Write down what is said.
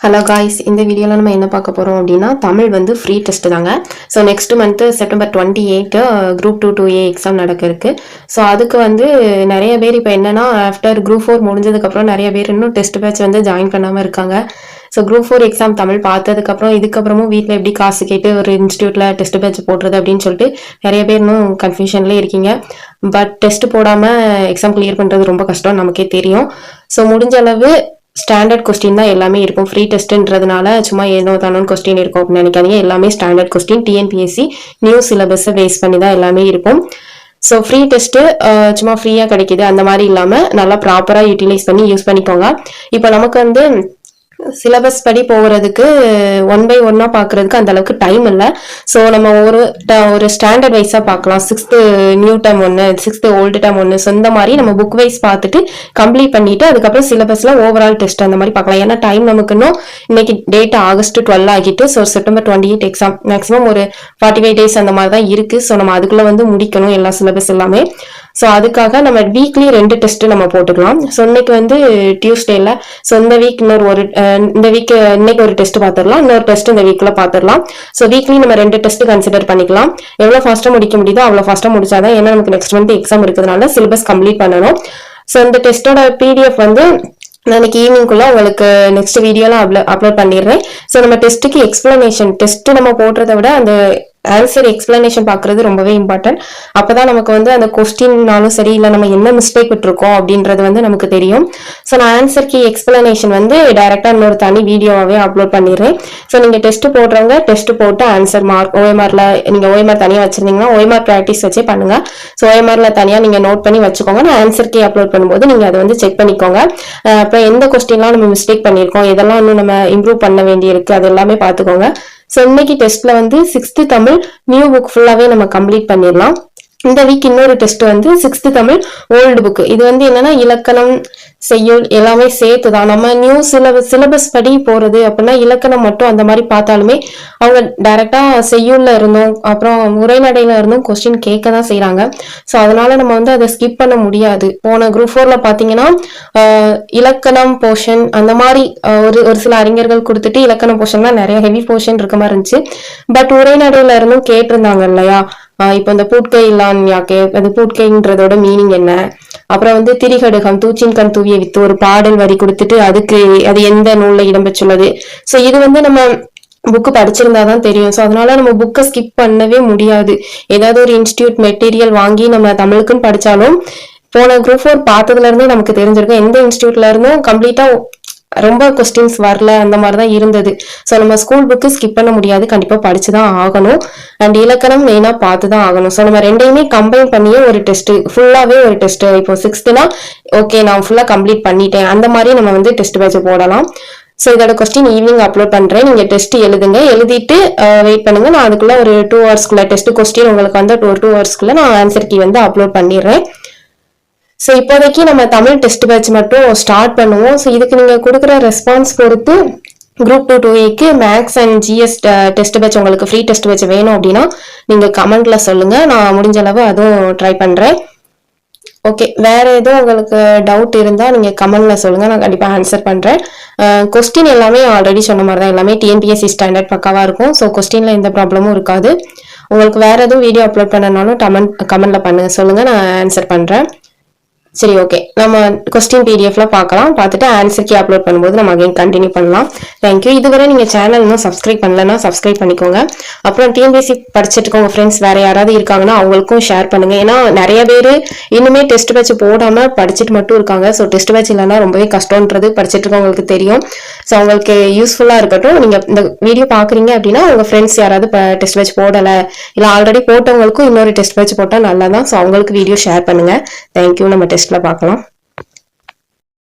Hello guys, இந்த வீடியோவில் நம்ம என்ன பார்க்க போகிறோம் அப்படின்னா தமிழ் வந்து ஃப்ரீ டெஸ்ட் தாங்க. So next month September 28 group 2A exam நடக்க இருக்கு. ஸோ அதுக்கு வந்து நிறைய பேர் இப்போ என்னன்னா ஆஃப்டர் குரூப் 4 முடிஞ்சதுக்கப்புறம் நிறைய பேர் இன்னும் டெஸ்ட் பேட்ச் வந்து ஜாயின் பண்ணாமல் இருக்காங்க. ஸோ குரூப் 4 எக்ஸாம் தமிழ் பார்த்ததுக்கப்புறம் இதுக்கப்புறமும் வீட்டில் எப்படி காசு கேட்டு ஒரு இன்ஸ்டியூட்டில் டெஸ்ட் பேட்ச் போடுறது அப்படின்னு சொல்லிட்டு நிறைய பேர் இன்னும் கன்ஃபியூஷன்லேயே இருக்கீங்க. பட் டெஸ்ட் போடாமல் எக்ஸாம் கிளியர் பண்ணுறது ரொம்ப கஷ்டம், நமக்கே தெரியும். ஸோ முடிஞ்ச அளவு ஸ்டாண்டர்ட் கொஸ்டின் தான் எல்லாமே இருக்கும். ஃப்ரீ டெஸ்ட்ன்றதுனால சும்மா ஏனோ தானோன்னு கொஸ்டின் இருக்கும் அப்படின்னு நினைக்காதீங்க. எல்லாமே ஸ்டாண்டர்ட் கொஸ்டின், டிஎன்பிஎஸ்சி நியூ சிலபஸை பேஸ் பண்ணி தான் எல்லாமே இருக்கும். ஸோ ஃப்ரீ டெஸ்ட்டு சும்மா ஃப்ரீயாக கிடைக்கிது அந்த மாதிரி இல்லாமல் நல்லா ப்ராப்பராக யூட்டிலைஸ் பண்ணி யூஸ் பண்ணிக்கோங்க. இப்போ நமக்கு வந்து சிலபஸ் படி போகிறதுக்கு 1 by 1 பார்க்கறதுக்கு அந்த அளவுக்கு டைம் இல்லை. ஸோ நம்ம ஒரு ஸ்டாண்டர்ட் வைஸாக பார்க்கலாம். 6th new term 1, 6th old term 1, so இந்த மாதிரி நம்ம புக் வைஸ் பார்த்துட்டு கம்ப்ளீட் பண்ணிட்டு அதுக்கப்புறம் சிலபஸ்ல ஓவரால் டெஸ்ட் அந்த மாதிரி பார்க்கலாம். ஏன்னா டைம் நமக்கு இன்னும் இன்னைக்கு டேட் ஆகஸ்ட் 12 ஆகிட்டு. ஸோ செப்டம்பர் 28 எக்ஸாம், மேக்ஸிமம் ஒரு 45 days அந்த மாதிரி தான் இருக்கு. ஸோ நம்ம அதுக்குள்ள வந்து முடிக்கணும் எல்லா சிலபஸ் எல்லாமே. ஸோ அதுக்காக நம்ம வீக்லி 2 டெஸ்ட் நம்ம போட்டுக்கலாம். ஸோ இன்னைக்கு வந்து டியூஸ்டேல, ஸோ இந்த வீக் இந்த வீக் இன்னைக்கு ஒரு டெஸ்ட் பார்த்துடலாம், இன்னொரு டெஸ்ட் இந்த வீக்ல பார்த்துடலாம். ஸோ வீக்லி நம்ம 2 டெஸ்ட் கன்சிடர் பண்ணிக்கலாம். எவ்வளவு ஃபாஸ்டா முடிக்க முடியுதோ அவ்வளவு ஃபாஸ்டா முடிச்சாதான், ஏன்னா நமக்கு நெக்ஸ்ட் மந்த் எக்ஸாம் இருக்கிறதுனால சிலபஸ் கம்ப்ளீட் பண்ணணும். ஸோ இந்த டெஸ்டோட PDF வந்து நாளைக்கு ஈவினிங்குள்ள உங்களுக்கு நெக்ஸ்ட் வீடியோல அப்லோட் பண்ணிடுறேன். ஸோ நம்ம டெஸ்ட்டுக்கு எக்ஸ்பிளனேஷன், டெஸ்ட் நம்ம போடுறத விட அந்த ஆன்சர் எக்ஸ்பிளனேஷன் பார்க்கறது ரொம்பவே இம்பார்ட்டன்ட். அப்பதான் நமக்கு வந்து அந்த கொஸ்டின்னாலும் சரி, இல்லை நம்ம என்ன மிஸ்டேக் விட்டுருக்கோம் அப்படின்றது வந்து நமக்கு தெரியும். ஸோ நான் ஆன்சர் கீ எக்ஸ்பிளனேஷன் வந்து டைரக்டா இன்னொரு தனி வீடியோவாவே அப்லோட் பண்ணிடுறேன். ஸோ நீங்க டெஸ்ட் போடுறவங்க டெஸ்ட் போட்டு ஆன்சர் மார்க் OMRல நீங்க OMR தனியா வச்சிருந்தீங்கன்னா OMR ப்ராக்டிஸ் வச்சே பண்ணுங்க. ஸோ OMRல தனியா நீங்க நோட் பண்ணி வச்சுக்கோங்க. நான் ஆன்சர் கீ அப்லோட் பண்ணும்போது நீங்க அதை வந்து செக் பண்ணிக்கோங்க. அப்புறம் எந்த கொஸ்டின்லாம் நம்ம மிஸ்டேக் பண்ணியிருக்கோம், இதெல்லாம் இன்னும் நம்ம இம்ப்ரூவ் பண்ண வேண்டியிருக்கு, அது எல்லாமே பார்த்துக்கோங்க. ஸோ இன்னைக்கு டெஸ்ட்ல வந்து 6th தமிழ் நியூ புக் ஃபுல்லாவே நம்ம கம்ப்ளீட் பண்ணிடலாம். இந்த வீக் இன்னொரு டெஸ்ட் வந்து 6th தமிழ் ஓல்டு புக். இது வந்து என்னன்னா இலக்கணம், செய்யுள் எல்லாமே சேர்த்துதான். நம்ம நியூ சிலபஸ் படி போறது அப்படின்னா இலக்கணம் மட்டும் அந்த மாதிரி பார்த்தாலுமே அவங்க டைரக்டா செய்யுள்ல இருந்தும் அப்புறம் உரைநடையில இருந்தும் கொஸ்டின் கேட்க தான் செய்யறாங்க. ஸோ அதனால நம்ம வந்து அதை ஸ்கிப் பண்ண முடியாது. போன குரூப் 4ல பாத்தீங்கன்னா இலக்கணம் போர்ஷன் அந்த மாதிரி ஒரு சில அறிஞர்கள் கொடுத்துட்டு இலக்கணம் போர்ஷன்லாம் நிறைய ஹெவி போர்ஷன் இருக்க மாதிரி இருந்துச்சு. பட் உரைநடையில இருந்தும் கேட்டிருந்தாங்க இல்லையா. இப்போ இந்த பூட்கை இல்லான் யாக்கே, அது பூட்கைன்றதோட மீனிங் என்ன, அப்புறம் வந்து திரிகடுகம் தூச்சின் கண் தூவிய வித்து ஒரு பாடல் வரி கொடுத்துட்டு அதுக்கு அது எந்த நூல்ல இடம்பெற்றுள்ளது. ஸோ இது வந்து நம்ம புக்கு படிச்சிருந்தாதான் தெரியும். ஸோ அதனால நம்ம புக்கை ஸ்கிப் பண்ணவே முடியாது. ஏதாவது ஒரு இன்ஸ்டியூட் மெட்டீரியல் வாங்கி நம்ம தமிழுக்குன்னு படிச்சாலும் போன குரூப் 4 பார்த்ததுல இருந்தே நமக்கு தெரிஞ்சிருக்கும் எந்த இன்ஸ்டியூட்ல இருந்தும் கம்ப்ளீட்டா ரொம்ப கொஸ்டின்ஸ் வரல அந்த மாதிரிதான் இருந்தது. ஸோ நம்ம ஸ்கூல் புக்கு ஸ்கிப் பண்ண முடியாது, கண்டிப்பா படிச்சுதான் ஆகணும். அண்ட் இலக்கணம் மெயினா பார்த்துதான் ஆகணும். ஸோ நம்ம ரெண்டையுமே கம்பைன் பண்ணியே ஒரு டெஸ்ட், ஃபுல்லாவே ஒரு டெஸ்ட். இப்போ 6th ஓகே நான் ஃபுல்லா கம்ப்ளீட் பண்ணிட்டேன் அந்த மாதிரி நம்ம வந்து டெஸ்ட் பேட்ச் போடலாம். ஸோ இதோட கொஸ்டின் ஈவினிங் அப்லோட் பண்றேன். நீங்க டெஸ்ட் எழுதுங்க, எழுதிட்டு வெயிட் பண்ணுங்க. நான் அதுக்குள்ள ஒரு 2 hours டெஸ்ட் கொஸ்டின் உங்களுக்கு வந்து ஒரு 2 hours நான் ஆன்சர் கீ வந்து அப்லோட் பண்ணிடுறேன். ஸோ இப்போதைக்கு நம்ம தமிழ் டெஸ்ட் பேட்ச் மட்டும் ஸ்டார்ட் பண்ணுவோம். ஸோ இதுக்கு நீங்க கொடுக்குற ரெஸ்பான்ஸ் பொறுத்து group 2A maths and GS test batch உங்களுக்கு ஃப்ரீ டெஸ்ட் பேட்ச் வேணும் அப்படின்னா நீங்க கமெண்ட்ல சொல்லுங்க. நான் முடிஞ்ச அளவு அதுவும் ட்ரை பண்றேன். ஓகே, வேற எதுவும் உங்களுக்கு டவுட் இருந்தா நீங்க கமெண்ட்ல சொல்லுங்க, நான் கண்டிப்பா ஆன்சர் பண்றேன். கொஸ்டின் எல்லாமே ஆல்ரெடி சொன்ன மாதிரி தான், எல்லாமே TNPSC ஸ்டாண்டர்ட் பக்காவா இருக்கும். ஸோ கொஸ்டின்ல எந்த ப்ராப்ளமும் இருக்காது. உங்களுக்கு வேற எதுவும் வீடியோ அப்லோட் பண்ணனாலும் கமெண்ட்ல பண்ணுங்க, சொல்லுங்க, நான் ஆன்சர் பண்றேன். சரி, ஓகே, நம்ம கொஸ்டின் PDF-ல பார்க்கலாம். பார்த்துட்டு ஆன்சர் கீ அப்லோட் பண்ணும்போது நம்ம அகைன் கண்டினியூ பண்ணலாம். தேங்க்யூ. இதுவரை நீங்க சேனல் இன்னும் சப்ஸ்கிரைப் பண்ணலன்னா சப்ஸ்கிரைப் பண்ணிக்கோங்க. அப்புறம் TNPSC படிச்சுட்டு இருக்கோங்க ஃப்ரெண்ட்ஸ் வேற யாராவது இருக்காங்கன்னா அவங்களுக்கும் ஷேர் பண்ணுங்க. ஏன்னா நிறைய பேர் இன்னுமே டெஸ்ட் பேட்ச் போடாம படிச்சுட்டு மட்டும் இருக்காங்க. ஸோ டெஸ்ட் பேட்ச் இல்லைன்னா ரொம்பவே கஷ்டம்ன்றது படிச்சுட்டு இருக்கவங்களுக்கு தெரியும். ஸோ அவங்களுக்கு யூஸ்ஃபுல்லா இருக்கட்டும். நீங்க இந்த வீடியோ பாக்குறீங்க அப்படின்னா உங்க ஃப்ரெண்ட்ஸ் யாராவது டெஸ்ட் பேட்ச் போடல, இல்ல ஆல்ரெடி போட்டவங்களுக்கும் இன்னொரு டெஸ்ட் பேட்ச் போட்டா நல்லதான். ஸோ அவங்களுக்கு வீடியோ ஷேர் பண்ணுங்க. தேங்க்யூ. நம்ம டெஸ்ட்ல பார்க்கலாம்.